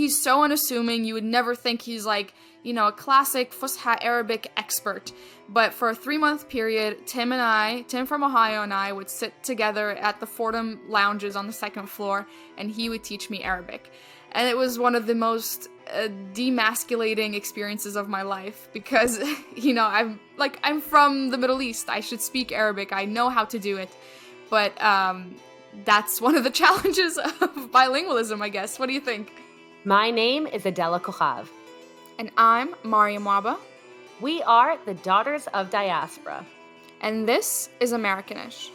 he's so unassuming. You would never think he's like, a classic Fusha Arabic expert. But for a 3-month period, Tim from Ohio and I would sit together at the Fordham lounges on the 2nd floor, and he would teach me Arabic. And it was one of the most demasculating experiences of my life because, I'm from the Middle East. I should speak Arabic. I know how to do it. But that's one of the challenges of bilingualism, I guess. What do you think? My name is Adela Kochav. And I'm Mariam Adela. We are the Daughters of Diaspora. And this is Americanish.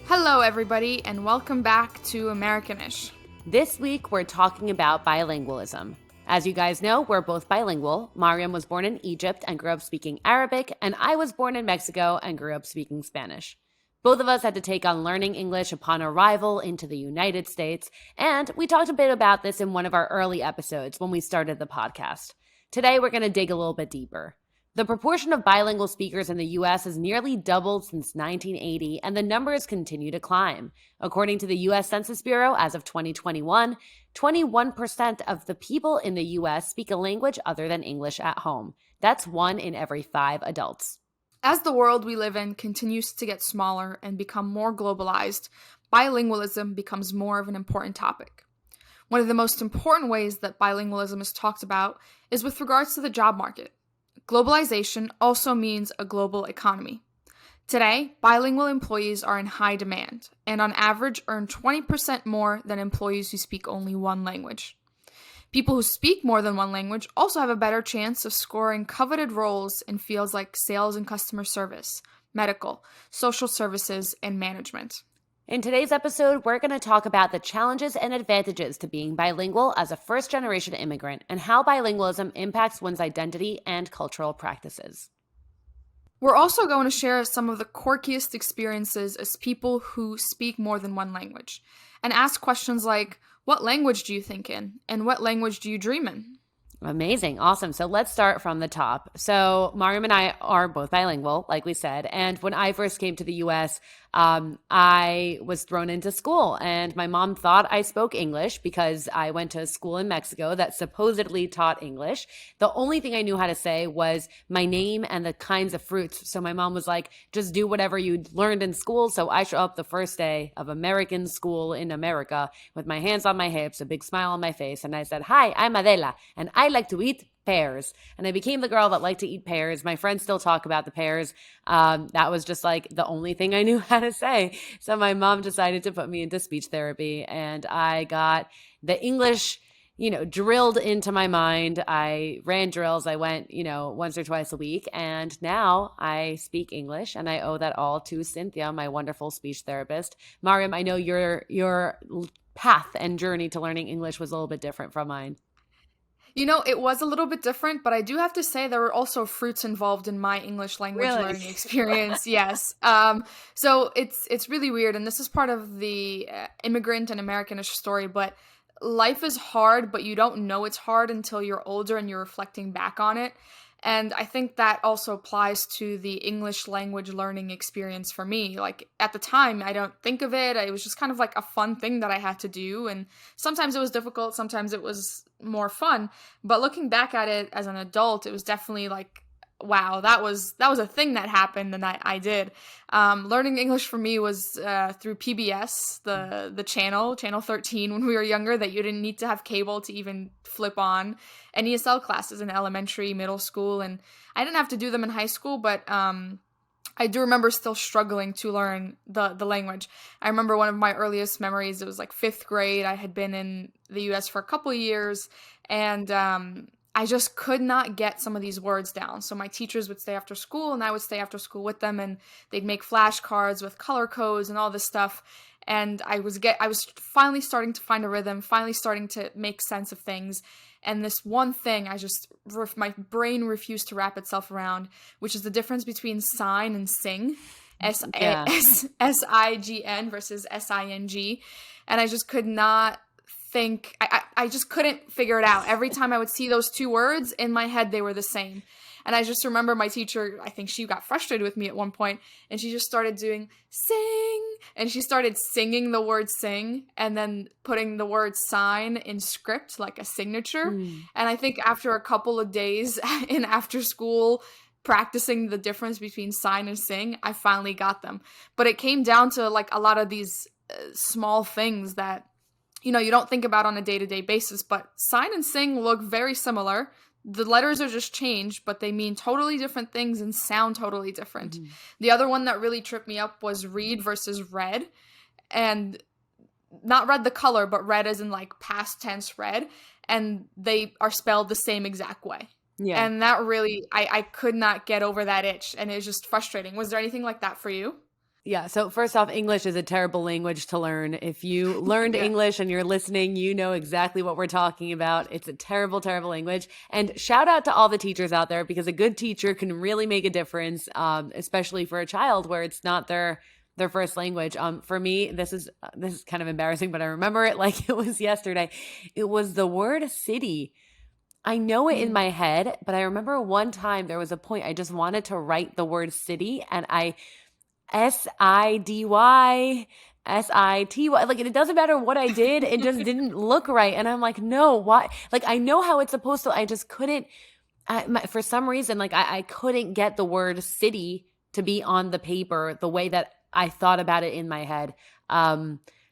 Hello, everybody, and welcome back to Americanish. This week, we're talking about bilingualism. As you guys know, we're both bilingual. Mariam was born in Egypt and grew up speaking Arabic, and I was born in Mexico and grew up speaking Spanish. Both of us had to take on learning English upon arrival into the United States, and we talked a bit about this in one of our early episodes when we started the podcast. Today, we're going to dig a little bit deeper. The proportion of bilingual speakers in the U.S. has nearly doubled since 1980, and the numbers continue to climb. According to the U.S. Census Bureau, as of 2021, 21% of the people in the U.S. speak a language other than English at home. That's 1 in every 5 adults. As the world we live in continues to get smaller and become more globalized, bilingualism becomes more of an important topic. One of the most important ways that bilingualism is talked about is with regards to the job market. Globalization also means a global economy. Today, bilingual employees are in high demand and on average earn 20% more than employees who speak only one language. People who speak more than one language also have a better chance of scoring coveted roles in fields like sales and customer service, medical, social services, and management. In today's episode, we're going to talk about the challenges and advantages to being bilingual as a first-generation immigrant and how bilingualism impacts one's identity and cultural practices. We're also going to share some of the quirkiest experiences as people who speak more than one language and ask questions like, what language do you think in? And what language do you dream in? Amazing. Awesome. So let's start from the top. So Mariam and I are both bilingual, like we said. And when I first came to the U.S., I was thrown into school and my mom thought I spoke English because I went to a school in Mexico that supposedly taught English. The only thing I knew how to say was my name and the kinds of fruits. So my mom was like, just do whatever you learned in school. So I show up the first day of American school in America with my hands on my hips, a big smile on my face. And I said, hi, I'm Adela and I like to eat pears. And I became the girl that liked to eat pears. My friends still talk about the pears. That was just like the only thing I knew how to say. So my mom decided to put me into speech therapy and I got the English, drilled into my mind. I ran drills. I went, once or twice a week. And now I speak English and I owe that all to Cynthia, my wonderful speech therapist. Mariam, I know your path and journey to learning English was a little bit different from mine. It was a little bit different, but I do have to say there were also fruits involved in my English language learning experience. Yes. So it's really weird. And this is part of the immigrant and Americanish story, but life is hard, but you don't know it's hard until you're older and you're reflecting back on it. And I think that also applies to the English language learning experience for me. Like at the time, I don't think of it. It was just kind of like a fun thing that I had to do. And sometimes it was difficult. Sometimes it was more fun. But looking back at it as an adult, it was definitely like, wow, that was a thing that happened and I did. Learning English for me was through PBS, the channel 13 when we were younger, that you didn't need to have cable to even flip on. And ESL classes in elementary, middle school, and I didn't have to do them in high school, but I do remember still struggling to learn the language. I remember one of my earliest memories, it was like 5th grade. I had been in the US for a couple of years, and I just could not get some of these words down. So my teachers would stay after school and I would stay after school with them, and they'd make flashcards with color codes and all this stuff. And I was finally starting to find a rhythm, finally starting to make sense of things. And this one thing, my brain refused to wrap itself around, which is the difference between sign and sing. S-I-G-N versus S-I-N-G. And I just could not think, I just couldn't figure it out. Every time I would see those two words in my head, they were the same. And I just remember my teacher, I think she got frustrated with me at one point, and she just started doing sing, and she started singing the word sing and then putting the word sign in script like a signature. Mm. And I think after a couple of days in after school practicing the difference between sign and sing, I finally got them. But it came down to like a lot of these small things that, you know, you don't think about on a day-to-day basis, but sign and sing look very similar. The letters are just changed, but they mean totally different things and sound totally different. Mm-hmm. The other one that really tripped me up was read versus read. And not red the color, but red as in like past tense red. And they are spelled the same exact way. Yeah. And that really, I could not get over that itch. And it was just frustrating. Was there anything like that for you? Yeah. So first off, English is a terrible language to learn. If you learned English and you're listening, you know exactly what we're talking about. It's a terrible, terrible language. And shout out to all the teachers out there, because a good teacher can really make a difference, especially for a child where it's not their first language. For me, this is kind of embarrassing, but I remember it like it was yesterday. It was the word city. I know it in my head, but I remember one time there was a point I just wanted to write the word city, and SIDY, SITY, like it doesn't matter what I did, it just didn't look right. And I'm like, no, why? Like I know how it's supposed to, I just couldn't, for some reason, like I couldn't get the word city to be on the paper the way that I thought about it in my head.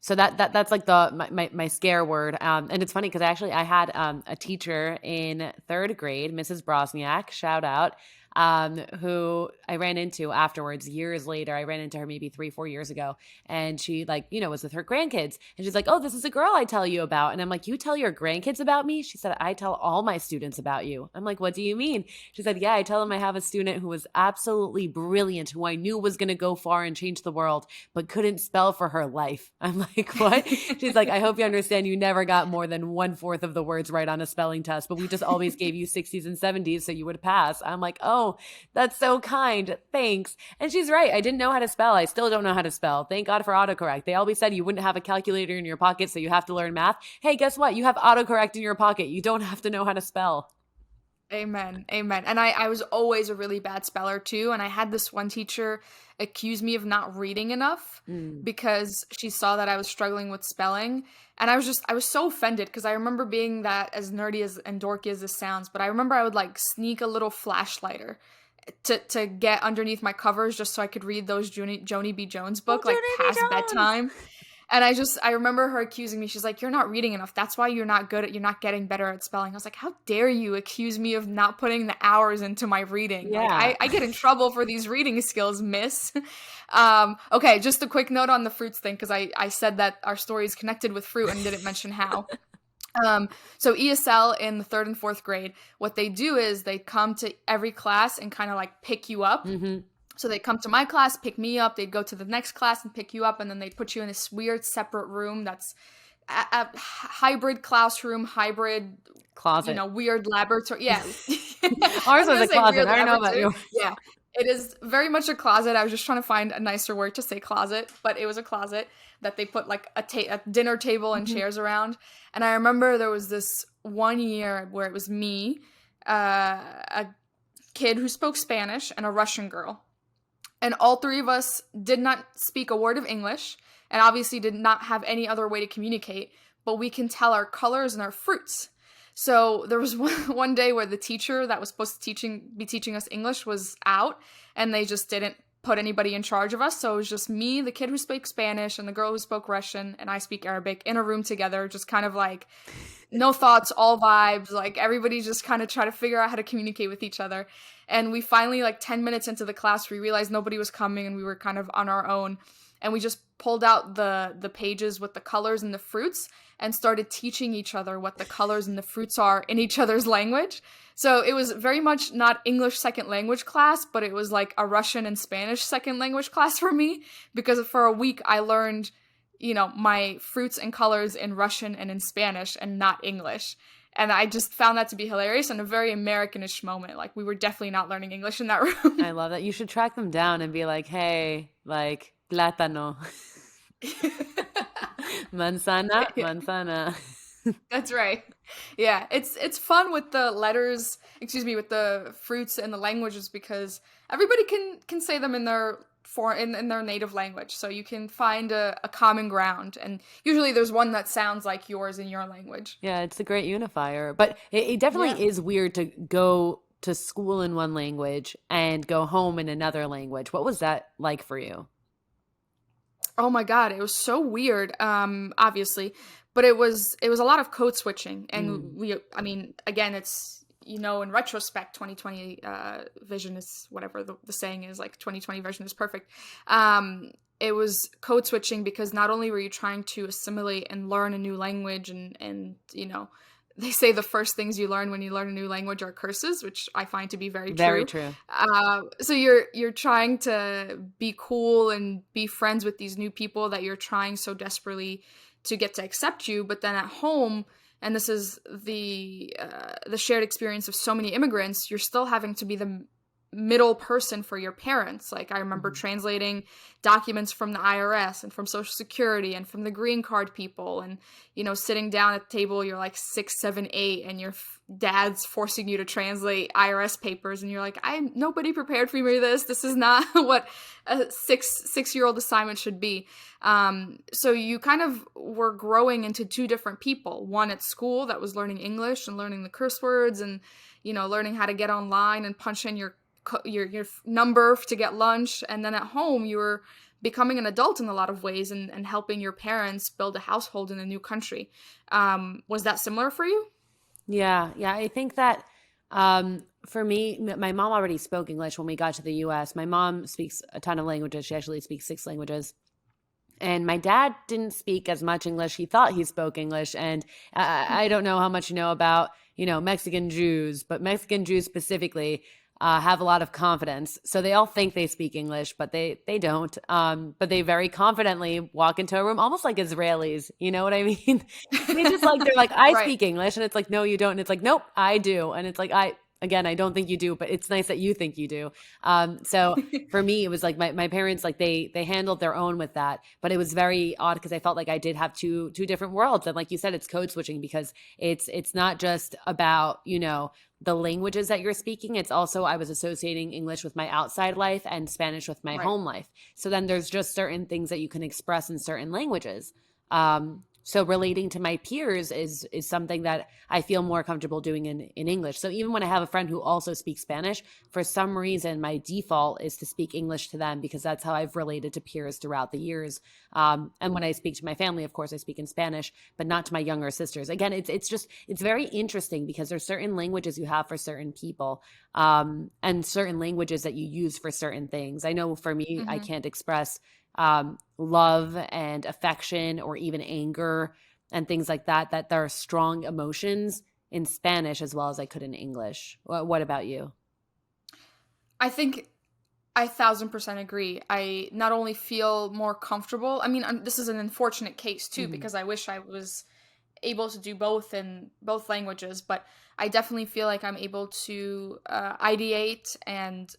So that's like my scare word. And it's funny because I had a teacher in third grade, Mrs. Brosniak, shout out, who I ran into afterwards years later. I ran into her maybe 3-4 years ago, and she was with her grandkids, and she's like, oh, this is a girl I tell you about. And I'm like, you tell your grandkids about me? She said, I tell all my students about you. I'm like, what do you mean? She said, yeah, I tell them I have a student who was absolutely brilliant, who I knew was going to go far and change the world, but couldn't spell for her life. I'm like, what? She's like, I hope you understand you never got more than 1/4 of the words right on a spelling test, but we just always gave you 60s and 70s so you would pass. I'm like, oh, that's so kind. Thanks. And she's right. I didn't know how to spell. I still don't know how to spell. Thank God for autocorrect. They always said you wouldn't have a calculator in your pocket, so you have to learn math. Hey, guess what? You have autocorrect in your pocket. You don't have to know how to spell. Amen. Amen. And I was always a really bad speller too. And I had this one teacher accuse me of not reading enough because she saw that I was struggling with spelling. And I was so offended because I remember being that, as nerdy and dorky as this sounds, but I remember I would like sneak a little flashlighter to get underneath my covers just so I could read those Joni B. Jones book like past bedtime. And I remember her accusing me. She's like, you're not reading enough. That's why you're not getting better at spelling. I was like, how dare you accuse me of not putting the hours into my reading? Yeah. Like, I get in trouble for these reading skills, miss. Okay, just a quick note on the fruits thing, because I said that our story is connected with fruit and didn't mention how. So ESL in the 3rd and 4th grade, what they do is they come to every class and kind of like pick you up. Mm-hmm. So they'd come to my class, pick me up, they'd go to the next class and pick you up, and then they'd put you in this weird separate room that's a hybrid classroom, hybrid closet, weird laboratory. Yeah. Ours was a closet. I don't know about you. Yeah. It is very much a closet. I was just trying to find a nicer word to say closet, but it was a closet that they put like a dinner table and chairs around. And I remember there was this one year where it was me, a kid who spoke Spanish, and a Russian girl. And all three of us did not speak a word of English and obviously did not have any other way to communicate, but we can tell our colors and our fruits. So there was one day where the teacher that was supposed to be teaching us English was out, and they just didn't put anybody in charge of us. So it was just me, the kid who spoke Spanish, and the girl who spoke Russian, and I speak Arabic, in a room together, just kind of like no thoughts, all vibes. Like everybody just kind of try to figure out how to communicate with each other. And we finally, like 10 minutes into the class, we realized nobody was coming and we were kind of on our own. And we just pulled out the pages with the colors and the fruits and started teaching each other what the colors and the fruits are in each other's language. So it was very much not English second language class, but it was like a Russian and Spanish second language class for me, because for a week I learned, my fruits and colors in Russian and in Spanish and not English. And I just found that to be hilarious and a very Americanish moment. Like, we were definitely not learning English in that room. I love that. You should track them down and be like, hey, like, plátano. Manzana, manzana. That's right. Yeah, it's fun with the letters, excuse me, with the fruits and the languages because everybody can say them in their in their native language. So you can find a common ground and usually there's one that sounds like yours in your language. Yeah, it's a great unifier. But it Yeah. definitely is weird to go to school in one language and go home in another language. What was that like for you? Oh my God, it was so weird. Obviously, but it was a lot of code switching, and Mm. I mean, again, it's in retrospect, 2020 vision is whatever the saying is, like 2020 version is perfect. It was code switching because not only were you trying to assimilate and learn a new language, and they say the first things you learn when you learn a new language are curses, which I find to be very Very true. true. So you're trying to be cool and be friends with these new people that you're trying so desperately to get to accept you, but then at home, and this is the shared experience of so many immigrants, you're still having to be the middle person for your parents. Like I remember Mhm. translating documents from the IRS and from Social Security and from the green card people, and sitting down at the table, you're like 6, 7, 8, and your dad's forcing you to translate IRS papers, and you're like, I'm nobody prepared for me for this. This is not what a six-year-old assignment should be. So you kind of were growing into two different people. One at school that was learning English and learning the curse words and learning how to get online and punch in your number to get lunch, and then at home you were becoming an adult in a lot of ways and helping your parents build a household in a new country. Was that similar for you? Yeah, yeah. I think that for me, my mom already spoke English when we got to the US. My mom speaks a ton of languages. She actually speaks 6 languages. And my dad didn't speak as much English. He thought he spoke English. And I don't know how much you know about, Mexican Jews, but Mexican Jews specifically have a lot of confidence. So they all think they speak English, but they don't. But they very confidently walk into a room, almost like Israelis. You know what I mean? They just like they're like, I Right. speak English, and it's like, no, you don't. And it's like, nope, I do. And it's like, I don't think you do, but it's nice that you think you do. So for me, it was like my parents, like they handled their own with that, but it was very odd because I felt like I did have two different worlds. And like you said, it's code switching because it's not just about, the languages that you're speaking. It's also, I was associating English with my outside life and Spanish with my Right. home life. So then there's just certain things that you can express in certain languages. So relating to my peers is something that I feel more comfortable doing in English. So even when I have a friend who also speaks Spanish, for some reason my default is to speak English to them because that's how I've related to peers throughout the years. And when I speak to my family, of course, I speak in Spanish, but not to my younger sisters. Again, it's very interesting because there's certain languages you have for certain people, and certain languages that you use for certain things. I know for me, I Hmm. can't express love and affection or even anger and things like that, that there are strong emotions in Spanish as well as I could in English. What about you? I think I 1,000% agree. I not only feel more comfortable, I mean, this is an unfortunate case too, Mhm. because I wish I was able to do both in both languages, but I definitely feel like I'm able to ideate and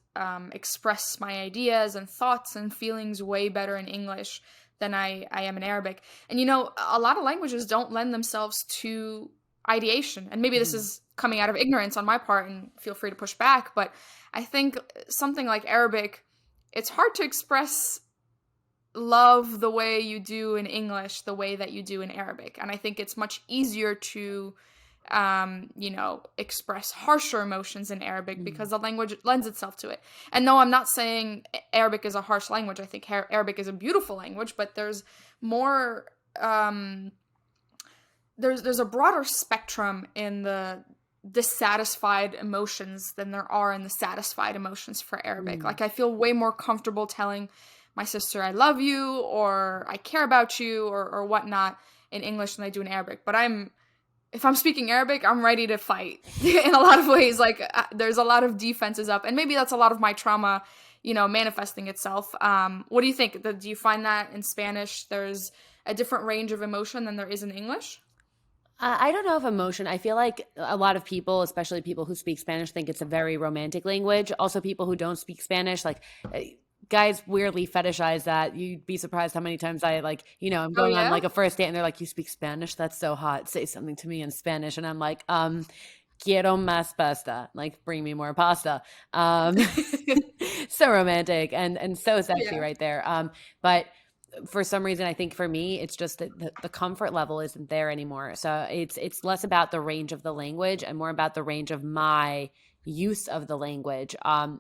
express my ideas and thoughts and feelings way better in English than I am in Arabic. And a lot of languages don't lend themselves to ideation. And maybe this Mhm. is coming out of ignorance on my part, and feel free to push back, but I think something like Arabic, it's hard to express love the way you do in English, the way that you do in Arabic. And I think it's much easier to, express harsher emotions in Arabic because Mhm. the language lends itself to it. And no, I'm not saying Arabic is a harsh language. I think Arabic is a beautiful language, but there's more. Um, there's a broader spectrum in the dissatisfied emotions than there are in the satisfied emotions for Arabic. Mhm. Like I feel way more comfortable telling my sister I love you or I care about you or whatnot in English than I do in Arabic. But if I'm speaking Arabic, I'm ready to fight in a lot of ways. Like there's a lot of defenses up, and maybe that's a lot of my trauma, manifesting itself. What do you think? Do you find that in Spanish there's a different range of emotion than there is in English? I don't know if emotion. I feel like a lot of people, especially people who speak Spanish, think it's a very romantic language. Also, people who don't speak Spanish, like guys weirdly fetishize that. You'd be surprised how many times I like, I'm Oh going on yeah. like a first date and they're like, "You speak Spanish? That's so hot. Say something to me in Spanish." And I'm like, quiero más pasta. Like, bring me more pasta. Um, so romantic and so sexy Yeah. right there. But for some reason, I think for me, it's just that the comfort level isn't there anymore. So it's less about the range of the language and more about the range of my use of the language.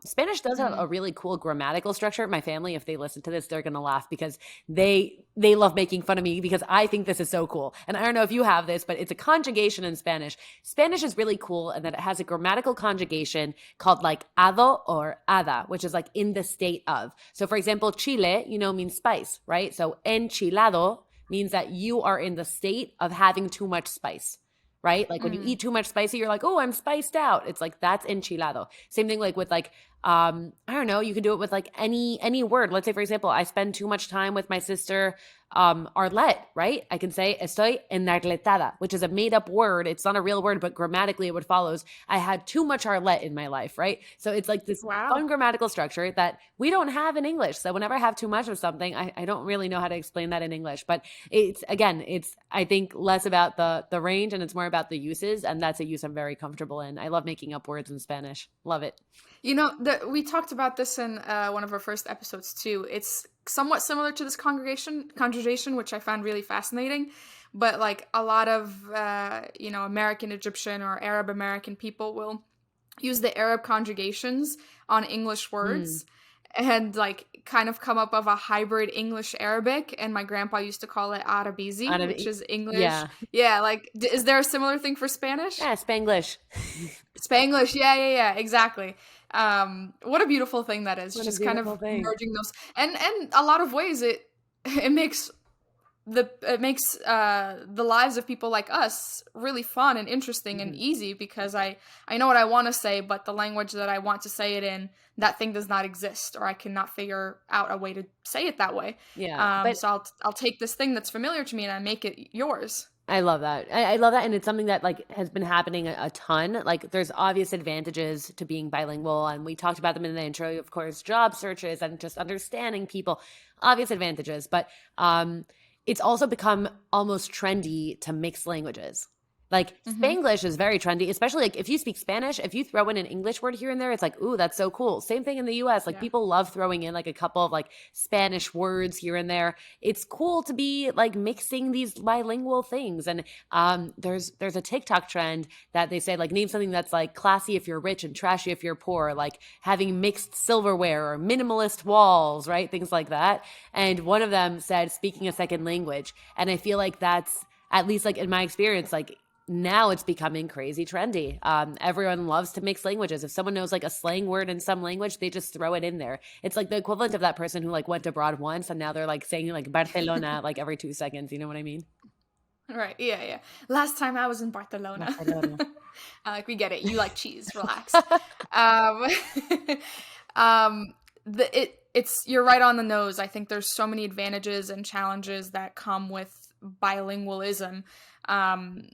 Spanish does have a Mm. really cool grammatical structure. My family, if they listen to this, they're gonna laugh because they love making fun of me because I think this is so cool. And I don't know if you have this, but it's a conjugation in Spanish. Spanish is really cool and that it has a grammatical conjugation called like ado or ada, which is like in the state of. So for example, chile, means spice, right? So enchilado means that you are in the state of having too much spice, right? Like when you eat Mm. too much spicy, you're like, "Oh, I'm spiced out." It's like that's enchilado. Same thing like with like I don't know, you can do it with like any word. Let's say for example, I spend too much time with my sister Arlette, right? I can say estoy enarletada, which is a made up word. It's not a real word, but grammatically what follows, I had too much Arlette in my life, right? So it's like this Wow. fun grammatical structure that we don't have in English. So whenever I have too much of something, I don't really know how to explain that in English. But it's I think less about the range and it's more about the uses, and that's a use I'm very comfortable in. I love making up words in Spanish. Love it. We talked about this in one of our first episodes too. It's somewhat similar to this conjugation, which I found really fascinating. But like a lot of American Egyptian or Arab American people will use the Arab conjugations on English Mm. words and like kind of come up of a hybrid English Arabic. And my grandpa used to call it Out Arabizi, of which is English. yeah. Yeah, like is there a similar thing for Spanish? Yeah, Spanglish. Spanglish, yeah, yeah, yeah, exactly. What a beautiful thing that is, What a just kind beautiful of thing. merging those, and a lot of ways it makes the lives of people like us really fun and interesting and Mhm. easy because I know what I want to say, but the language that I want to say it in, that thing does not exist, or I cannot figure out a way to say it that way. Yeah, but So I'll take this thing that's familiar to me and I make it yours. I love that. I love that, and it's something that like has been happening a ton. Like, there's obvious advantages to being bilingual, and we talked about them in the intro. Of course, job searches and just understanding people, obvious advantages. But it's also become almost trendy to mix languages. Like Mm-hmm. Spanglish is very trendy, especially like if you speak Spanish, if you throw in an English word here and there, it's like, ooh, that's so cool. Same thing in the US. Like Yeah. people love throwing in like a couple of like Spanish words here and there. It's cool to be like mixing these bilingual things. And there's a TikTok trend that they say like name something that's like classy if you're rich and trashy if you're poor, like having mixed silverware or minimalist walls, right? Things like that. And one of them said speaking a second language. And I feel like that's at least like in my experience, like now it's becoming crazy trendy. Everyone loves to mix languages. If someone knows like a slang word in some language, they just throw it in there. It's like the equivalent of that person who like went abroad once and now they're like saying like Barcelona like every 2 seconds. You know what I mean? Right. Yeah, yeah. Last time I was in Barcelona. Barcelona. Like we get it. You like cheese. Relax. Um, it's you're right on the nose. I think there's so many advantages and challenges that come with bilingualism. Um,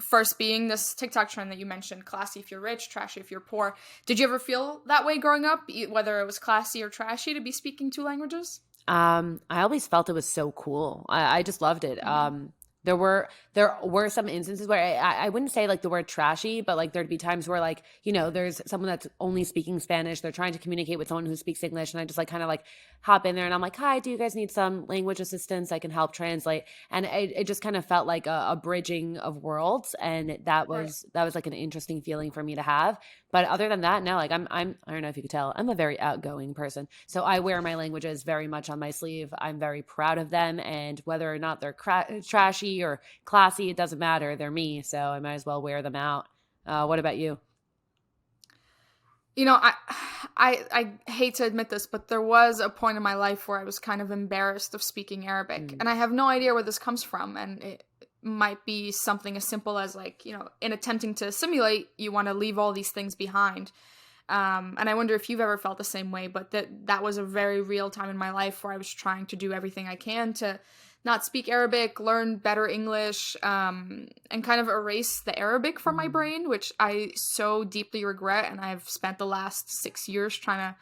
First being this TikTok trend that you mentioned, classy if you're rich, trashy if you're poor. Did you ever feel that way growing up, whether it was classy or trashy to be speaking two languages? I always felt it was so cool. I just loved it. Mm. There were some instances where I wouldn't say like the word trashy, but like there'd be times where like, there's someone that's only speaking Spanish. They're trying to communicate with someone who speaks English. And I just like kind of like hop in there and I'm like, "Hi, do you guys need some language assistance? I can help translate." And it just kind of felt like a bridging of worlds. And Right. that was like an interesting feeling for me to have. But other than that, no, like I don't know if you could tell, I'm a very outgoing person. So I wear my languages very much on my sleeve. I'm very proud of them. And whether or not they're trashy or classy, it doesn't matter. They're me. So I might as well wear them out. What about you? You know, I hate to admit this, but there was a point in my life where I was kind of embarrassed of speaking Arabic, Mm. and I have no idea where this comes from. And it might be something as simple as like, in attempting to assimilate, you want to leave all these things behind. And I wonder if you've ever felt the same way, but that was a very real time in my life where I was trying to do everything I can to not speak Arabic, learn better English, and kind of erase the Arabic from my Mm. brain, which I so deeply regret. And I've spent the last 6 years trying to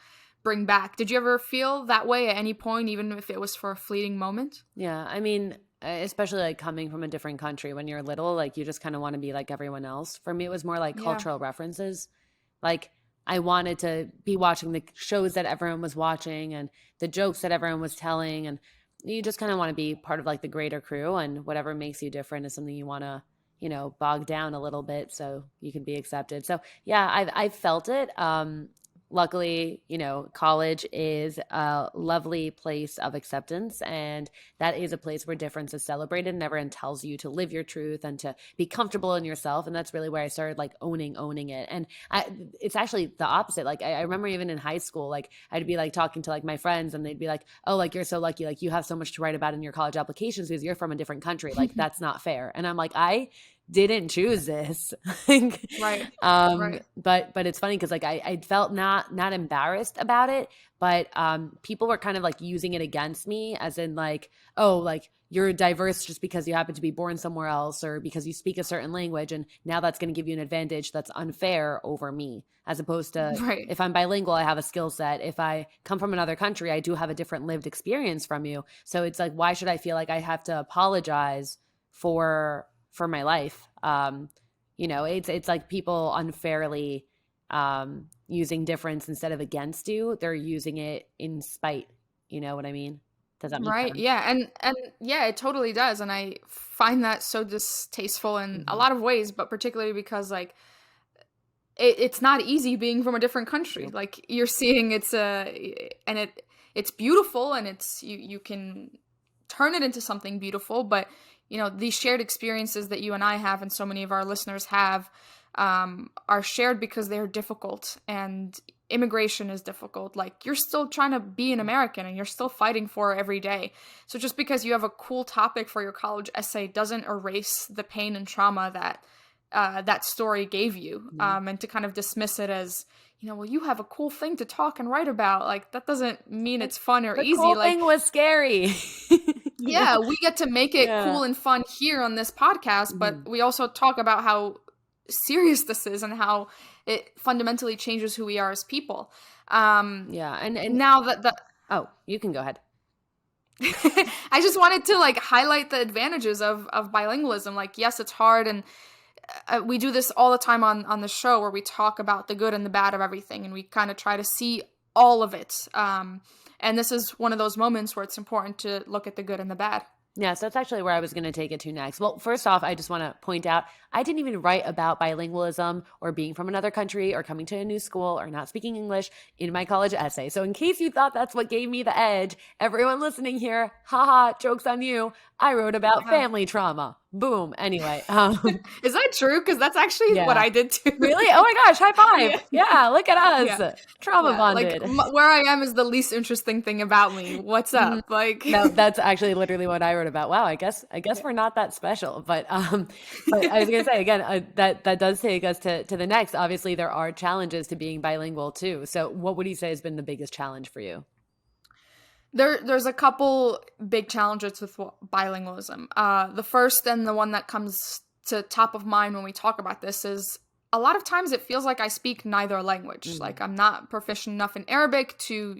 bring back. Did you ever feel that way at any point, even if it was for a fleeting moment? Yeah, I mean, especially like coming from a different country when you're little, like you just kind of want to be like everyone else. For me, it was more like Yeah. cultural references. Like I wanted to be watching the shows that everyone was watching and the jokes that everyone was telling. And you just kind of want to be part of like the greater crew, and whatever makes you different is something you want to, bog down a little bit so you can be accepted. So yeah, I've felt it. Luckily, college is a lovely place of acceptance, and that is a place where difference is celebrated, and everyone tells you to live your truth and to be comfortable in yourself. And that's really where I started like owning it. And it's actually the opposite. Like I remember even in high school, like I'd be like talking to like my friends, and they'd be like, "Oh, like you're so lucky. Like you have so much to write about in your college applications because you're from a different country. Like that's not fair." And I'm like, I didn't choose this. Like, Right. Right. but it's funny because like I felt not embarrassed about it, but people were kind of like using it against me, as in like, oh, like you're diverse just because you happen to be born somewhere else or because you speak a certain language, and now that's going to give you an advantage that's unfair over me, as opposed to Right. if I'm bilingual, I have a skill set. If I come from another country, I do have a different lived experience from you. So it's like, why should I feel like I have to apologize for my life? It's like people unfairly using difference instead of against you. They're using it in spite. You know what I mean? Does that make Right. sense? Yeah. And yeah, it totally does. And I find that so distasteful in a Mhm. lot of ways, but particularly because like it's not easy being from a different country. True. Like you're seeing and it's beautiful, and you can turn it into something beautiful, but these shared experiences that you and I have and so many of our listeners have are shared because they're difficult, and immigration is difficult. Like you're still trying to be an American, and you're still fighting for it every day. So just because you have a cool topic for your college essay doesn't erase the pain and trauma that that story gave you, Mhm. and to kind of dismiss it as, well, you have a cool thing to talk and write about. Like that doesn't mean The it's fun or the easy. cool Like, thing was scary. yeah, we get to make it Yeah. cool and fun here on this podcast, but Mhm. we also talk about how serious this is and how it fundamentally changes who we are as people. Yeah. And Now that the oh, you can go ahead. I just wanted to like highlight the advantages of bilingualism. Like, yes, it's hard, and we do this all the time on the show where we talk about the good and the bad of everything, and we kind of try to see all of it. And this is one of those moments where it's important to look at the good and the bad. Yeah, so that's actually where I was going to take it to next. Well, first off, I just want to point out I didn't even write about bilingualism or being from another country or coming to a new school or not speaking English in my college essay. So, in case you thought that's what gave me the edge, everyone listening here, haha, joke's on you. I wrote about Yeah. family trauma. Boom. Anyway, Is that true? Because that's actually what yeah. I did too. Really? Oh my gosh, high Yeah. five. Yeah, look at Yeah. us. Trauma Yeah. Like bonded. where I am is the least interesting thing about me. What's Mhm. up? Like, No, that's actually literally what I wrote about. Wow, I guess we're not that special. But I was gonna say again, that does take us to the next. Obviously, there are challenges to being bilingual too. So, what would you say has been the biggest challenge for you? there's a couple big challenges with bilingualism. The first and the one that comes to top of mind when we talk about this is a lot of times it feels like I speak neither language. Mm. Like I'm not proficient enough in Arabic to,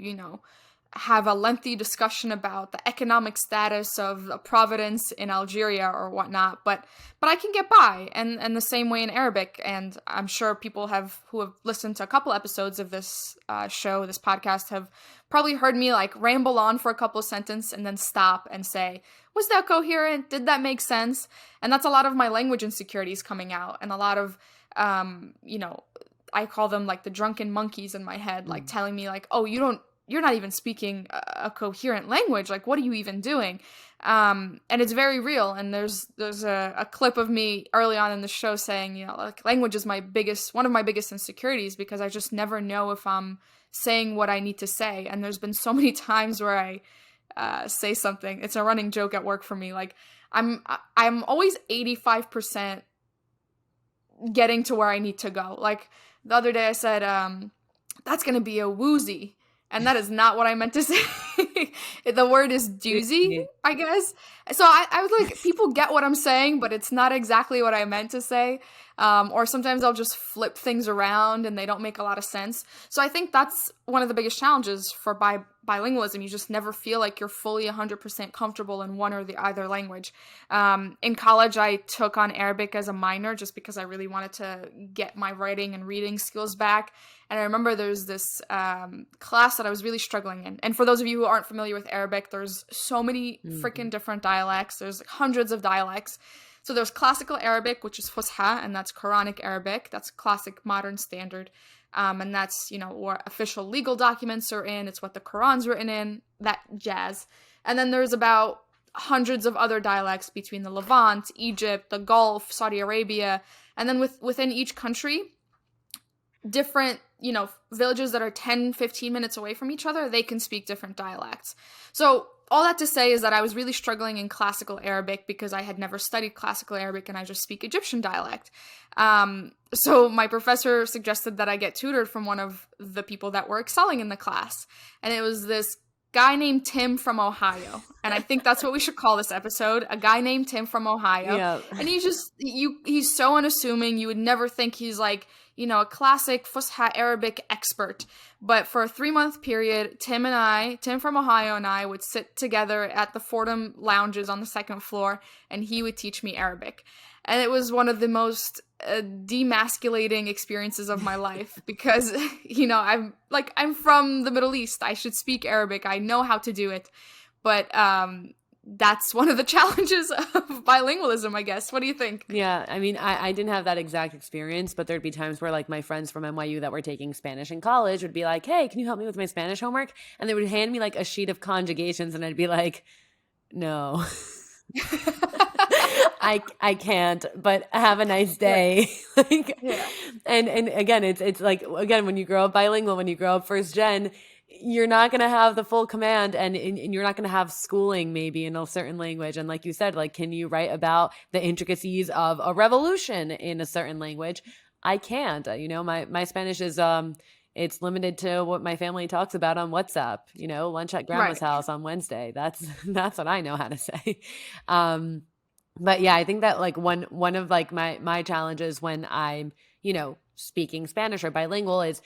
have a lengthy discussion about the economic status of a province in Algeria or whatnot, but I can get by, and the same way in Arabic. And I'm sure people who have listened to a couple episodes of this this podcast, have probably heard me like ramble on for a couple of sentences and then stop and say, "Was that coherent? Did that make sense?" And that's a lot of my language insecurities coming out, and a lot of I call them like the drunken monkeys in my head, like Mm. telling me like, "Oh, you're not even speaking a coherent language. Like, what are you even doing?" And it's very real. And there's a clip of me early on in the show saying, like language is one of my biggest insecurities, because I just never know if I'm saying what I need to say. And there's been so many times where I say something. It's a running joke at work for me. Like I'm always 85% getting to where I need to go. Like the other day I said, that's going to be a woozy. And that is not what I meant to say. The word is doozy, I guess. So I was like, people get what I'm saying, but it's not exactly what I meant to say. Or sometimes I'll just flip things around and they don't make a lot of sense. So I think that's one of the biggest challenges for bilingualism. You just never feel like you're fully 100% comfortable in one or the other language. In college, I took on Arabic as a minor just because I really wanted to get my writing and reading skills back. And I remember there's this class that I was really struggling in. And for those of you who aren't familiar with Arabic, there's so many freaking different dialects. There's like hundreds of dialects. So there's classical Arabic, which is Fusha, and that's Quranic Arabic. That's classic modern standard. And that's, where official legal documents are in. It's what the Quran's written in, that jazz. And then there's about hundreds of other dialects between the Levant, Egypt, the Gulf, Saudi Arabia. And then within each country, different, villages that are 10, 15 minutes away from each other, they can speak different dialects. So all that to say is that I was really struggling in classical Arabic because I had never studied classical Arabic and I just speak Egyptian dialect. So my professor suggested that I get tutored from one of the people that were excelling in the class. And it was this guy named Tim from Ohio. And I think that's what we should call this episode. A guy named Tim from Ohio. Yeah. And he's so unassuming. You would never think he's like, a classic Fusha Arabic expert. But for a 3-month period, Tim from Ohio and I would sit together at the Fordham lounges on the second floor, and he would teach me Arabic. And it was one of the most demasculating experiences of my life because, I'm from the Middle East. I should speak Arabic. I know how to do it. But that's one of the challenges of bilingualism, I guess. What do you think? Yeah, I mean, I didn't have that exact experience, but there'd be times where like my friends from NYU that were taking Spanish in college would be like, hey, can you help me with my Spanish homework? And they would hand me like a sheet of conjugations and I'd be like, no. I can't, but have a nice day. And again, it's like, again, when you grow up bilingual, when you grow up first gen, you're not going to have the full command and you're not going to have schooling maybe in a certain language. And like you said, like, can you write about the intricacies of a revolution in a certain language? I can't. My Spanish is it's limited to what my family talks about on WhatsApp, lunch at grandma's house on Wednesday. That's what I know how to say. But yeah, I think that like one of like my challenges when I'm, speaking Spanish or bilingual is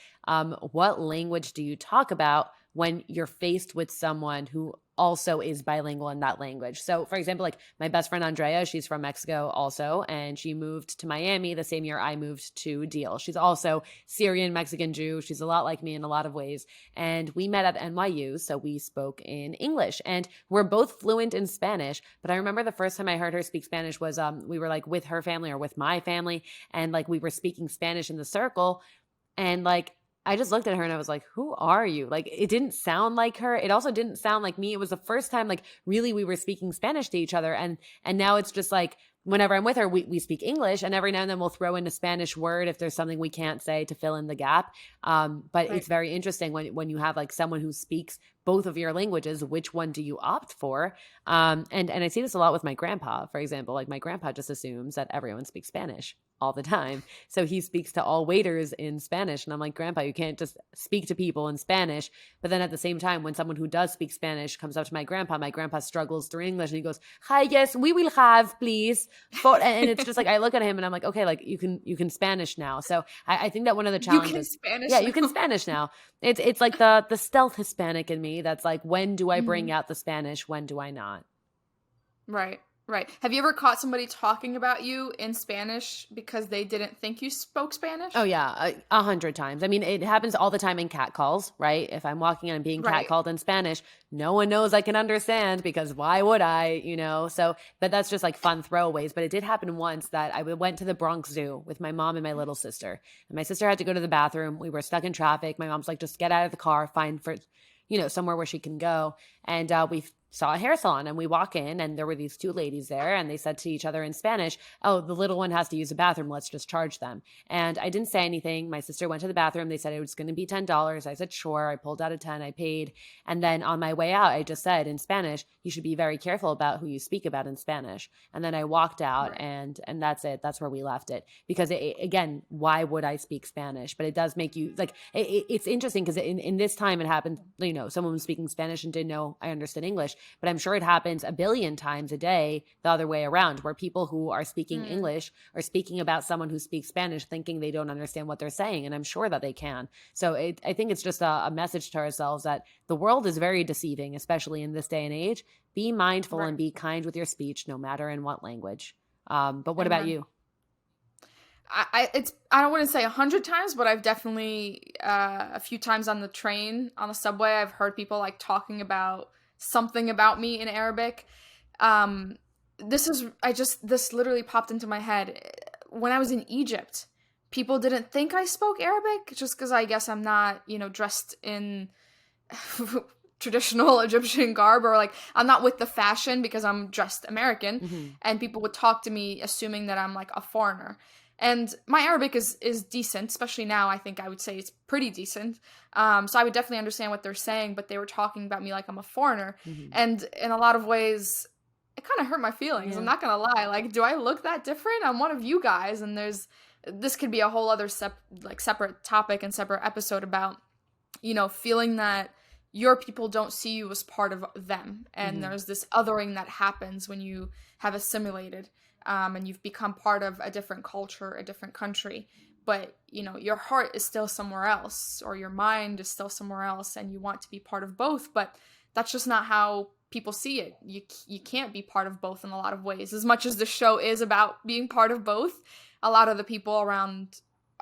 what language do you talk about when you're faced with someone who also is bilingual in that language. So for example, like my best friend Andrea, she's from Mexico also, and she moved to Miami the same year I moved to Deal. She's also Syrian Mexican Jew. She's a lot like me in a lot of ways. And we met at NYU, so we spoke in English. And we're both fluent in Spanish, but I remember the first time I heard her speak Spanish was we were like with her family or with my family, and like we were speaking Spanish in the circle, and like I just looked at her and I was like, who are you? Like, it didn't sound like her. It also didn't sound like me. It was the first time, like, really we were speaking Spanish to each other. And now it's just like, whenever I'm with her, we speak English, and every now and then we'll throw in a Spanish word if there's something we can't say to fill in the gap. But It's very interesting when you have like someone who speaks both of your languages, which one do you opt for? And I see this a lot with my grandpa, for example. Like my grandpa just assumes that everyone speaks Spanish all the time. So he speaks to all waiters in Spanish. And I'm like, Grandpa, you can't just speak to people in Spanish. But then at the same time, when someone who does speak Spanish comes up to my grandpa struggles through English and he goes, hi, yes, we will have, please. And it's just like, I look at him and I'm like, okay, like you can Spanish now. So I think that one of the challenges. You can Spanish Yeah, now. you can Spanish now. It's like the stealth Hispanic in me that's like, when do I bring out the Spanish? When do I not? Right. Have you ever caught somebody talking about you in Spanish because they didn't think you spoke Spanish? Oh yeah, 100 times. I mean, it happens all the time in cat calls, right? If I'm walking and I'm being cat called in Spanish, no one knows I can understand because why would I, So, but that's just like fun throwaways. But it did happen once that I went to the Bronx Zoo with my mom and my little sister. And my sister had to go to the bathroom. We were stuck in traffic. My mom's like, just get out of the car, find for, somewhere where she can go. And we saw a hair salon and we walk in and there were these two ladies there and they said to each other in Spanish, oh, the little one has to use the bathroom. Let's just charge them. And I didn't say anything. My sister went to the bathroom. They said it was going to be $10. I said, sure. I pulled out a 10. I paid. And then on my way out, I just said in Spanish, you should be very careful about who you speak about in Spanish. And then I walked out and that's it. That's where we left it. Because again, why would I speak Spanish? But it does make you like, it's interesting because in this time it happened, someone was speaking Spanish and didn't know I understood English. but I'm sure it happens a billion times a day the other way around, where people who are speaking Mm. English are speaking about someone who speaks Spanish thinking they don't understand what they're saying. And I'm sure that they can. So I think it's just a message to ourselves that the world is very deceiving, especially in this day and age. Be mindful Right. and be kind with your speech, no matter in what language. But what about Amen. you? I don't want to say 100 times, but I've definitely a few times on the train, on the subway, I've heard people like talking about something about me in Arabic. Um, this literally popped into my head. When I was in Egypt, people didn't think I spoke Arabic just because I guess I'm not, dressed in traditional Egyptian garb, or like I'm not with the fashion because I'm dressed American, Mm-hmm. and people would talk to me assuming that I'm like a foreigner. And my Arabic is decent, especially now. I think I would say it's pretty decent. So I would definitely understand what they're saying, but they were talking about me like I'm a foreigner. Mm-hmm. And in a lot of ways, it kind of hurt my feelings. I'm Yeah. not gonna lie. Like, do I look that different? I'm one of you guys, and this could be a whole other separate topic and separate episode about, feeling that your people don't see you as part of them, and Mm-hmm. there's this othering that happens when you have assimilated, and you've become part of a different culture, a different country, but your heart is still somewhere else, or your mind is still somewhere else, and you want to be part of both, but that's just not how people see it. You can't be part of both in a lot of ways. As much as the show is about being part of both, a lot of the people around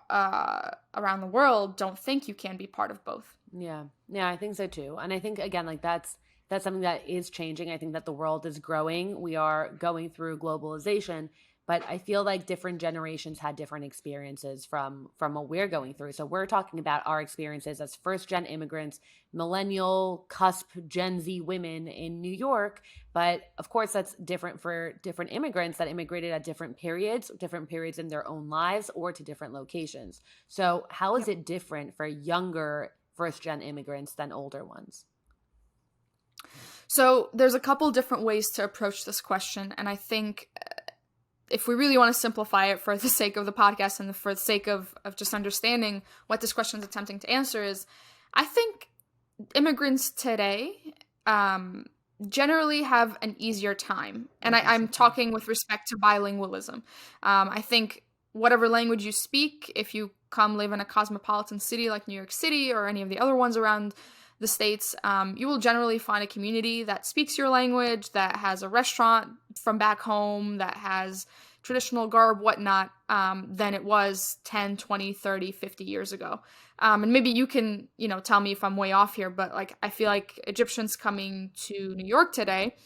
the world don't think you can be part of both. Yeah. Yeah, I think so too. And I think again, like that's something that is changing. I think that the world is growing. We are going through globalization, but I feel like different generations had different experiences from what we're going through. So we're talking about our experiences as first gen immigrants, millennial cusp Gen Z women in New York, but of course that's different for different immigrants that immigrated at different periods in their own lives or to different locations. So how is it different for younger first gen immigrants than older ones? So there's a couple different ways to approach this question, and I think if we really want to simplify it for the sake of the podcast and for the sake of just understanding what this question is attempting to answer is, I think immigrants today generally have an easier time. And I'm talking with respect to bilingualism. I think whatever language you speak, if you come live in a cosmopolitan city like New York City or any of the other ones around the States, you will generally find a community that speaks your language, that has a restaurant from back home, that has traditional garb, whatnot, than it was 10, 20, 30, 50 years ago. And maybe you can, tell me if I'm way off here, but like I feel like Egyptians coming to New York today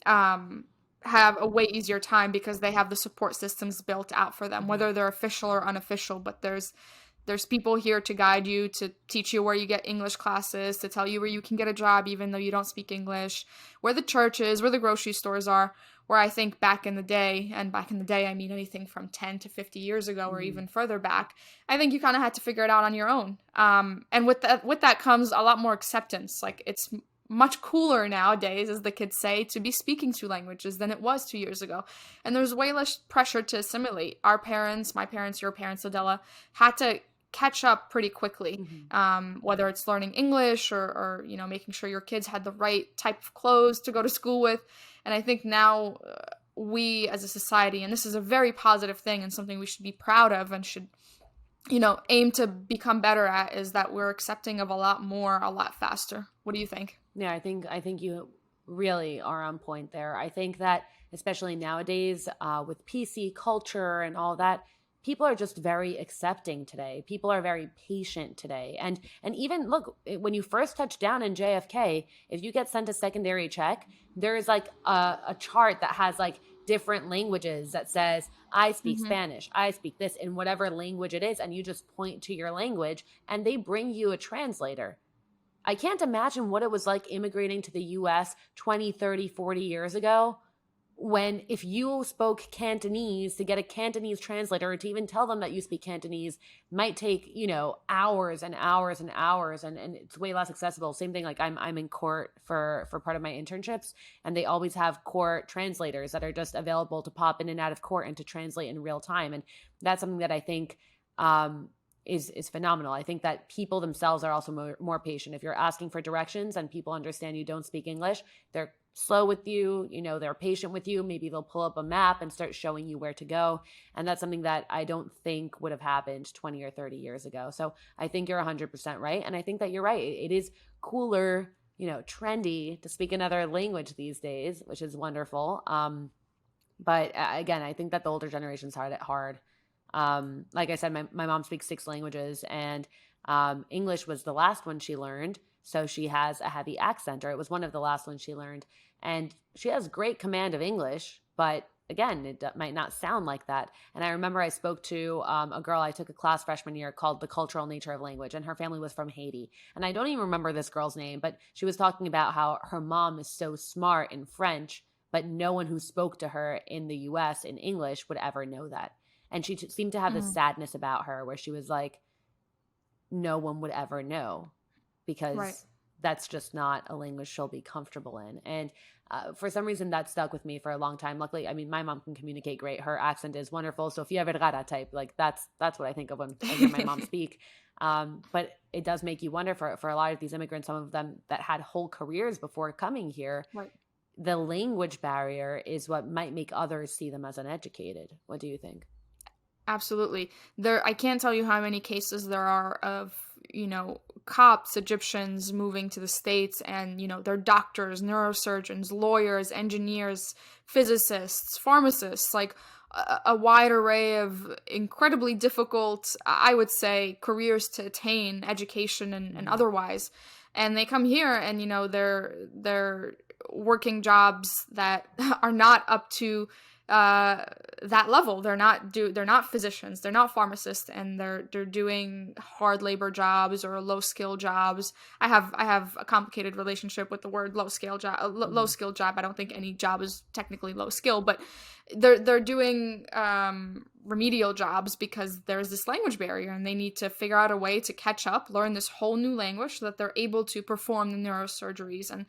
have a way easier time because they have the support systems built out for them, whether they're official or unofficial, but there's people here to guide you, to teach you where you get English classes, to tell you where you can get a job even though you don't speak English, where the church is, where the grocery stores are, where I think back in the day, and back in the day I mean anything from 10 to 50 years ago or even further back, I think you kind of had to figure it out on your own. And with that comes a lot more acceptance. Like, it's much cooler nowadays, as the kids say, to be speaking two languages than it was 2 years ago. And there's way less pressure to assimilate. Our parents, my parents, your parents, Adela, had to catch up pretty quickly, whether it's learning English or making sure your kids had the right type of clothes to go to school with. And I think now we as a society, and this is a very positive thing and something we should be proud of and should aim to become better at, is that we're accepting of a lot more, a lot faster. What do you think? Yeah, I think you really are on point there. I think that especially nowadays with PC culture and all that, people are just very accepting today. People are very patient today. And even look, when you first touch down in JFK, if you get sent a secondary check, there's like a chart that has like different languages that says, I speak Spanish, I speak this in whatever language it is. And you just point to your language and they bring you a translator. I can't imagine what it was like immigrating to the US 20, 30, 40 years ago, when if you spoke Cantonese, to get a Cantonese translator or to even tell them that you speak Cantonese might take, hours and hours and hours, and it's way less accessible. Same thing, like I'm in court for part of my internships, and they always have court translators that are just available to pop in and out of court and to translate in real time. And that's something that I think is phenomenal. I think that people themselves are also more patient. If you're asking for directions and people understand you don't speak English, they're slow with you, they're patient with you. Maybe they'll pull up a map and start showing you where to go. And that's something that I don't think would have happened 20 or 30 years ago. So I think you're 100% right. And I think that you're right. It is cooler, trendy to speak another language these days, which is wonderful. But again, I think that the older generations had it hard. Like I said, my mom speaks 6 languages, and English was the last one she learned. So she has a heavy accent, or it was one of the last ones she learned. And she has great command of English, but again, it might not sound like that. And I remember I spoke to a girl I took a class freshman year called The Cultural Nature of Language, and her family was from Haiti. And I don't even remember this girl's name, but she was talking about how her mom is so smart in French, but no one who spoke to her in the US in English would ever know that. And she seemed to have this sadness about her where she was like, no one would ever know, because that's just not a language she'll be comfortable in. And for some reason that stuck with me for a long time. Luckily, I mean, my mom can communicate great. Her accent is wonderful. Sofia Vergara type, like that's what I think of when I hear my mom speak. But it does make you wonder for a lot of these immigrants, some of them that had whole careers before coming here. Right. The language barrier is what might make others see them as uneducated. What do you think? Absolutely. I can't tell you how many cases there are of, cops, Egyptians moving to the States, and, they're doctors, neurosurgeons, lawyers, engineers, physicists, pharmacists, like a wide array of incredibly difficult, I would say, careers to attain, education and otherwise. And they come here and, they're working jobs that are not up to that level. They're not physicians, they're not pharmacists, and they're doing hard labor jobs or low skill jobs. I have a complicated relationship with the word low skill job. Low skill job. I don't think any job is technically low skill, but they're doing remedial jobs because there's this language barrier, and they need to figure out a way to catch up, learn this whole new language so that they're able to perform the neurosurgeries and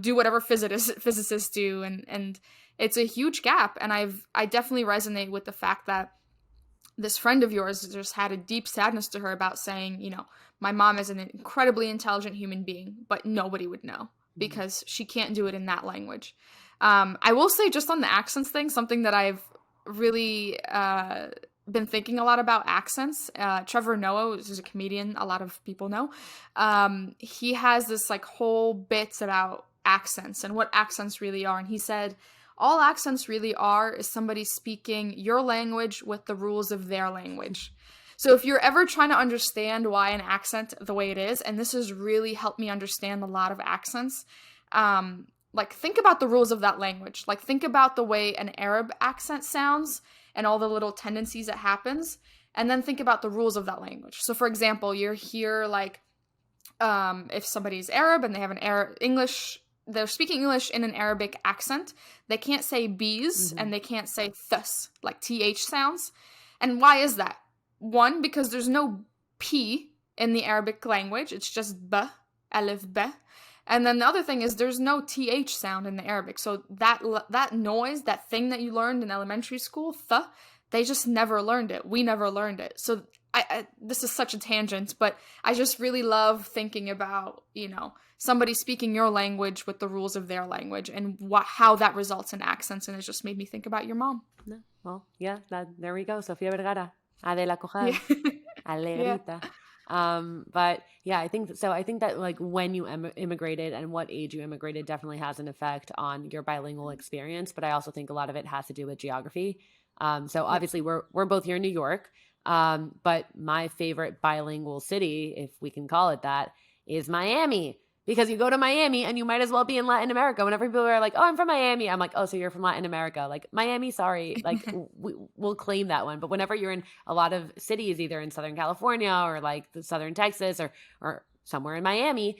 do whatever physicists do, and it's a huge gap. And I definitely resonate with the fact that this friend of yours just had a deep sadness to her about saying, my mom is an incredibly intelligent human being, but nobody would know because she can't do it in that language. I will say, just on the accents thing, something that I've really been thinking a lot about accents. Trevor Noah is a comedian a lot of people know. He has this like whole bits about accents and what accents really are. And he said, all accents really are is somebody speaking your language with the rules of their language. So if you're ever trying to understand why an accent the way it is, and this has really helped me understand a lot of accents, like think about the rules of that language. Like think about the way an Arab accent sounds and all the little tendencies that happens, and then think about the rules of that language. So for example, you're here like if somebody's Arab and they have an English, they're speaking English in an Arabic accent, they can't say bees and they can't say thus, like th sounds. And why is that? One, because there's no p in the Arabic language. It's just b, alif, b. And then the other thing is there's no th sound in the Arabic. So that noise, that thing that you learned in elementary school, th, they just never learned it. We never learned it. So this is such a tangent, but I just really love thinking about, somebody speaking your language with the rules of their language and how that results in accents. And it just made me think about your mom. Well, yeah, there we go. Sofia Vergara, Adela Cojal, Alegrita. But yeah, I think that like when you immigrated and what age you immigrated definitely has an effect on your bilingual experience. But I also think a lot of it has to do with geography. So obviously we're both here in New York. But my favorite bilingual city, if we can call it that, is Miami. Because you go to Miami and you might as well be in Latin America. Whenever people are like, oh, I'm from Miami, I'm like, oh, so you're from Latin America. Like, Miami, sorry. Like, we'll claim that one. But whenever you're in a lot of cities, either in Southern California or like the Southern Texas or somewhere in Miami,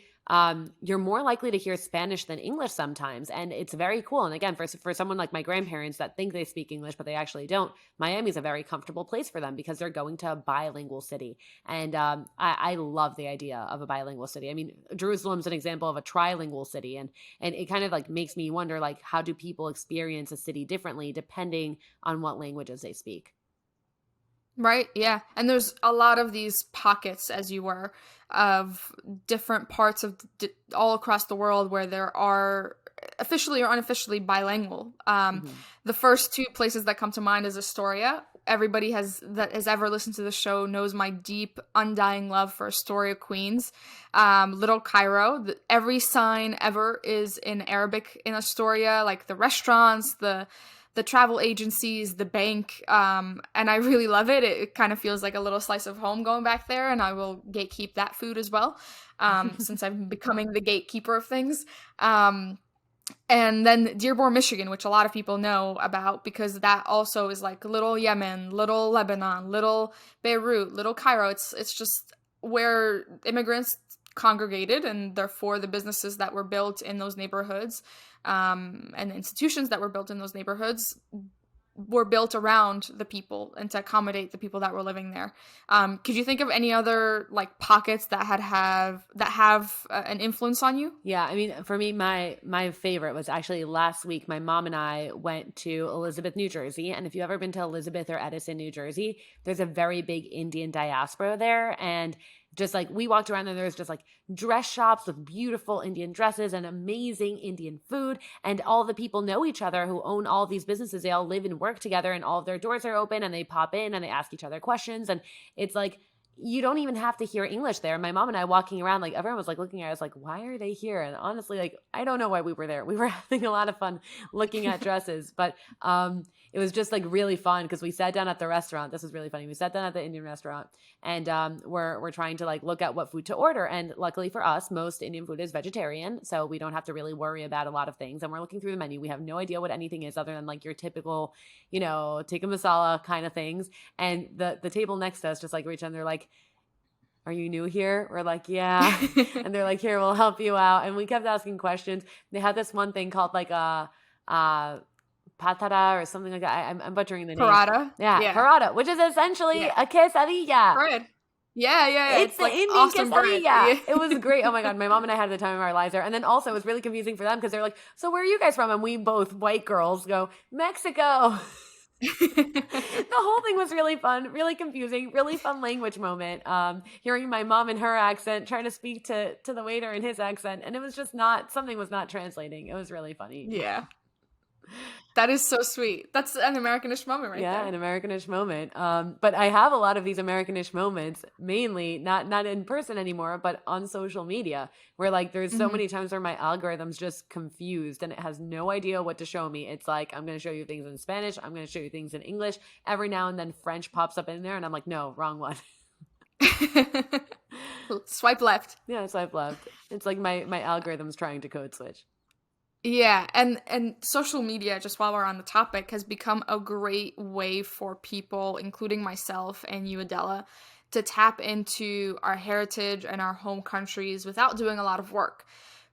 you're more likely to hear Spanish than English sometimes. And it's very cool. And again, for someone like my grandparents that think they speak English, but they actually don't, Miami's a very comfortable place for them because they're going to a bilingual city. And I love the idea of a bilingual city. I mean, Jerusalem's an example of a trilingual city. And it kind of like makes me wonder, like, how do people experience a city differently depending on what languages they speak? Right, yeah. And there's a lot of these pockets, as you were, of different parts of all across the world where there are officially or unofficially bilingual. Mm-hmm. The first two places that come to mind is Astoria. Everybody that has ever listened to the show knows my deep, undying love for Astoria, Queens. Little Cairo. Every sign ever is in Arabic in Astoria, like the restaurants, the travel agencies, the bank, and I really love it. It kind of feels like a little slice of home going back there, and I will gatekeep that food as well, since I'm becoming the gatekeeper of things. And then Dearborn, Michigan, which a lot of people know about because that also is like little Yemen, little Lebanon, little Beirut, little Cairo. It's just where immigrants congregated, and therefore the businesses that were built in those neighborhoods, and the institutions that were built in those neighborhoods were built around the people and to accommodate the people that were living there. Could you think of any other like pockets that have an influence on you? Yeah, I mean, for me, my favorite was actually last week. My mom and I went to Elizabeth, New Jersey, and if you've ever been to Elizabeth or Edison, New Jersey, there's a very big Indian diaspora there, and just like we walked around and there's just like dress shops with beautiful Indian dresses and amazing Indian food. And all the people know each other who own all these businesses. They all live and work together and all of their doors are open and they pop in and they ask each other questions. And it's like, you don't even have to hear English there. My mom and I walking around, like everyone was like looking at us like, why are they here? And honestly, like, I don't know why we were there. We were having a lot of fun looking at dresses, but it was just like really fun because we sat down at the restaurant. This was really funny. We sat down at the Indian restaurant and we're trying to like look at what food to order. And luckily for us, most Indian food is vegetarian. So we don't have to really worry about a lot of things. And we're looking through the menu. We have no idea what anything is other than like your typical, tikka masala kind of things. And the table next to us just like reached out and they're like, are you new here? We're like, yeah. And they're like, here, we'll help you out. And we kept asking questions. They had this one thing called like a patara or something like that. I'm butchering the name. Parata. Yeah, parata, which is essentially a quesadilla. Bread. Yeah. It's the like Indian awesome quesadilla. Yeah. It was great. Oh my God. My mom and I had the time of our lives there. And then also it was really confusing for them because they're like, so where are you guys from? And we both white girls go, Mexico. The whole thing was really fun, really confusing, really fun language moment. Hearing my mom in her accent, trying to speak to the waiter in his accent. And it was just something was not translating. It was really funny. Yeah. That is so sweet. That's an Americanish moment right there. Yeah, an Americanish moment. But I have a lot of these Americanish moments, mainly not in person anymore, but on social media, where like there's so many times where my algorithm's just confused and it has no idea what to show me. It's like, I'm going to show you things in Spanish. I'm going to show you things in English. Every now and then French pops up in there and I'm like, no, wrong one. Swipe left. Yeah, swipe left. It's like my algorithm's trying to code switch. Yeah, and social media, just while we're on the topic, has become a great way for people, including myself and you, Adela, to tap into our heritage and our home countries without doing a lot of work.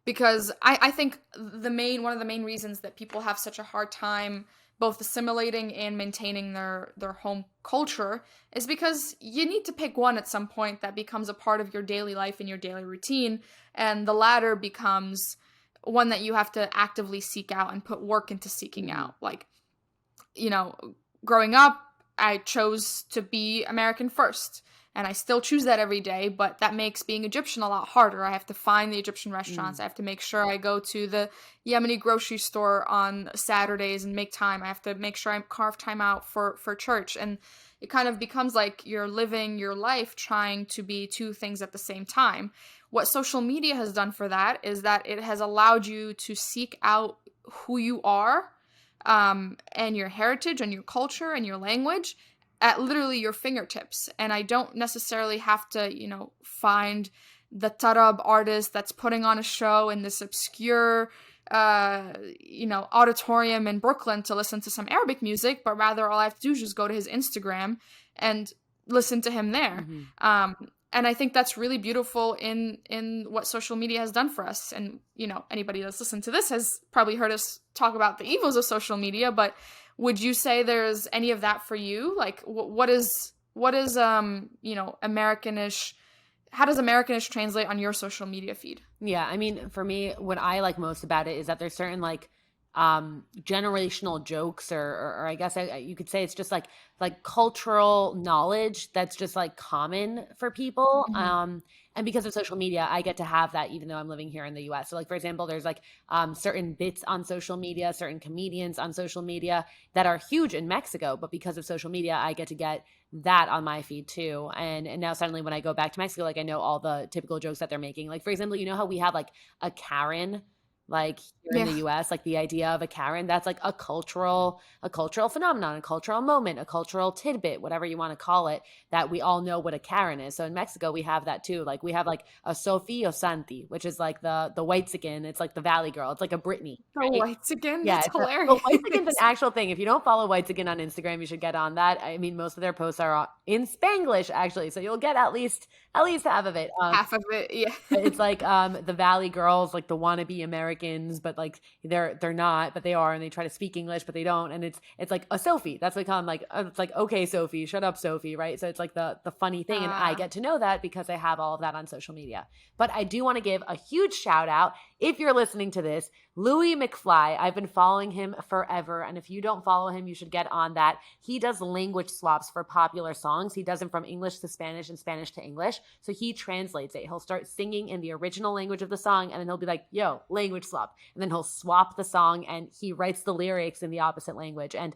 Because I think one of the main reasons that people have such a hard time both assimilating and maintaining their home culture is because you need to pick one at some point that becomes a part of your daily life and your daily routine, and the latter becomes one that you have to actively seek out and put work into seeking out. Like, growing up, I chose to be American first, and I still choose that every day, but that makes being Egyptian a lot harder. I have to find the Egyptian restaurants. I have to make sure I go to the Yemeni grocery store on Saturdays and make time. I have to make sure I carve time out for church. And it kind of becomes like you're living your life trying to be two things at the same time. What social media has done for that is that it has allowed you to seek out who you are, and your heritage and your culture and your language at literally your fingertips. And I don't necessarily have to, find the Tarab artist that's putting on a show in this obscure, auditorium in Brooklyn to listen to some Arabic music, but rather all I have to do is just go to his Instagram and listen to him there. And I think that's really beautiful in what social media has done for us. And, anybody that's listened to this has probably heard us talk about the evils of social media, but would you say there's any of that for you? Like, what is Americanish? How does Americanish translate on your social media feed? Yeah, I mean, for me, what I like most about it is that there's certain like generational jokes, or I guess you could say it's just like cultural knowledge that's just like common for people. Mhm. And because of social media, I get to have that even though I'm living here in the US. So like, for example, there's like certain bits on social media, certain comedians on social media that are huge in Mexico, but because of social media, I get to get that on my feed too. And now suddenly when I go back to Mexico, like I know all the typical jokes that they're making. Like, for example, you know how we have like a Karen like here in Yeah. the US, like the idea of a Karen, that's like a cultural phenomenon, a cultural moment, a cultural tidbit, whatever you want to call it, that we all know what a Karen is. So in Mexico, we have that too. Like we have like a Sophie or Santi, which is like the white skin. It's like the Valley Girl. It's like a Britney, The right? whites again? Yeah, That's but Whitezigen's an hilarious. actual thing. If you don't follow Whitezigen on Instagram, you should get on that. I mean, most of their posts are in Spanglish, actually, so you'll get at least half of it. Half of it, yeah. It's like the Valley Girls, like the wannabe Americans, but like they're not, but they are, and they try to speak English, but they don't. And it's like a Sophie. That's what they call them. Like it's like, okay, Sophie, shut up, Sophie, right? So it's like the funny thing, and I Uh, get to know that because I have all of that on social media. But I do want to give a huge shout out if you're listening to this, Louis McFly. I've been following him forever, and if you don't follow him, you should get on that. He does language swaps for popular songs. He does them from English to Spanish and Spanish to English. So he translates it. He'll start singing in the original language of the song, and then he'll be like, yo, language swap. And then he'll swap the song, and he writes the lyrics in the opposite language. And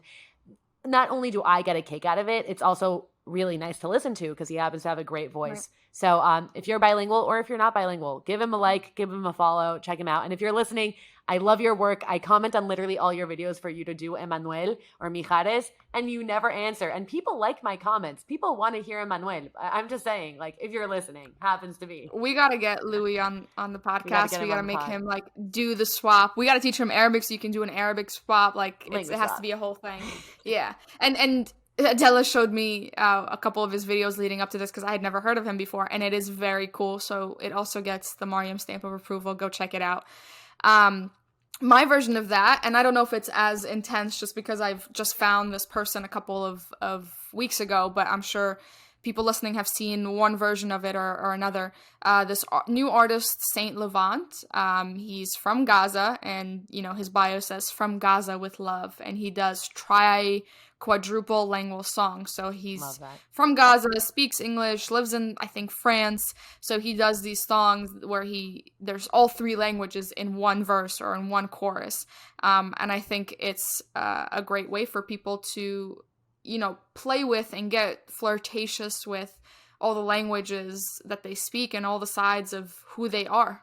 not only do I get a kick out of it, it's also really nice to listen to because he happens to have a great right. voice. So if you're bilingual or if you're not bilingual, give him a like, give him a follow, check him out. And if you're listening, I love your work. I comment on literally all your videos for you to do Emmanuel or Mijares, and you never answer. And people like my comments. People want to hear Emmanuel. I'm just saying, like, if you're listening, happens to be. We gotta get Louis on the We got to podcast. get We him gotta on the make pod. him like do the swap. We gotta teach him Arabic so you can do an Arabic swap. Like it Language has to swap. be a whole thing. Yeah, and Adela showed me a couple of his videos leading up to this because I had never heard of him before, and it is very cool. So it also gets the Mariam stamp of approval. Go check it out. Um, my version of that, and I don't know if it's as intense just because I've just found this person a couple of weeks ago, but I'm sure people listening have seen one version of it or another. This new artist, Saint Levant, he's from Gaza, and you know his bio says "From Gaza with Love," and he does quadruple lingual songs. So Love he's that. from Gaza, speaks English, lives in I think France. So he does these songs where there's all three languages in one verse or in one chorus, and I think it's a great way for people to play with and get flirtatious with all the languages that they speak and all the sides of who they are.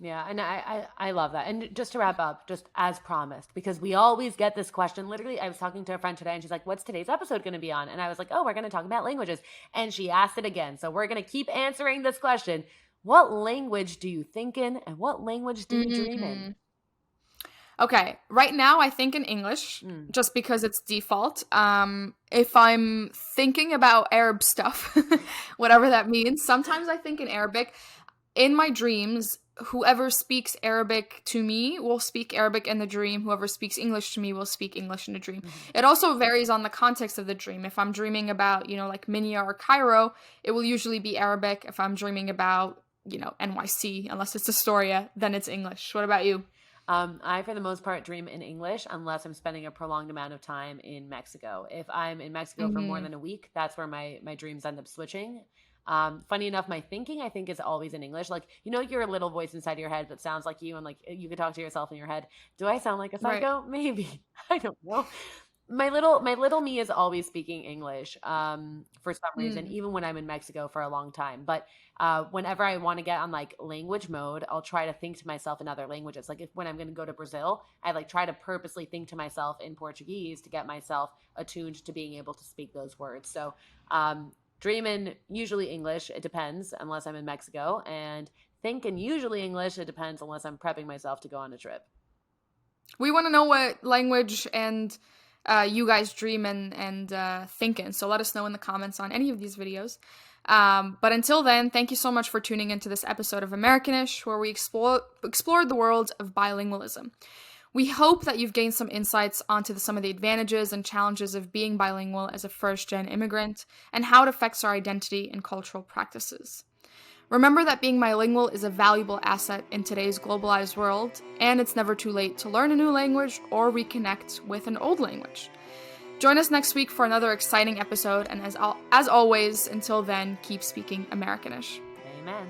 Yeah, and I love that. And just to wrap up, just as promised, because we always get this question. Literally, I was talking to a friend today and she's like, what's today's episode going to be on? And I was like, oh, we're going to talk about languages. And she asked it again. So we're going to keep answering this question. What language do you think in and what language do you dream in? Mm. Okay, right now I think in English Mm. just because it's default. If I'm thinking about Arab stuff, whatever that means, sometimes I think in Arabic. In my dreams, whoever speaks Arabic to me will speak Arabic in the dream. Whoever speaks English to me will speak English in the dream. Mhm. It also varies on the context of the dream. If I'm dreaming about, like Minya or Cairo, it will usually be Arabic. If I'm dreaming about, NYC, unless it's Astoria, then it's English. What about you? I, for the most part, dream in English unless I'm spending a prolonged amount of time in Mexico. If I'm in Mexico for more Mm-hmm. than a week, that's where my dreams end up switching. Funny enough, my thinking, I think, is always in English. Like, your little voice inside your head that sounds like you, and like you could talk to yourself in your head. Do I sound like a Right. psycho? Maybe. I don't know. My little me is always speaking English for some reason, Mm. even when I'm in Mexico for a long time. But whenever I want to get on like language mode, I'll try to think to myself in other languages. Like when I'm going to go to Brazil, I like try to purposely think to myself in Portuguese to get myself attuned to being able to speak those words. So dream in usually English. It depends unless I'm in Mexico, and think in usually English. It depends unless I'm prepping myself to go on a trip. We want to know what language and you guys dream and think in. So let us know in the comments on any of these videos. But until then, thank you so much for tuning into this episode of Americanish, where we explored the world of bilingualism. We hope that you've gained some insights onto some of the advantages and challenges of being bilingual as a first-gen immigrant and how it affects our identity and cultural practices. Remember that being bilingual is a valuable asset in today's globalized world, and it's never too late to learn a new language or reconnect with an old language. Join us next week for another exciting episode, and as always, until then, keep speaking Americanish. Amen.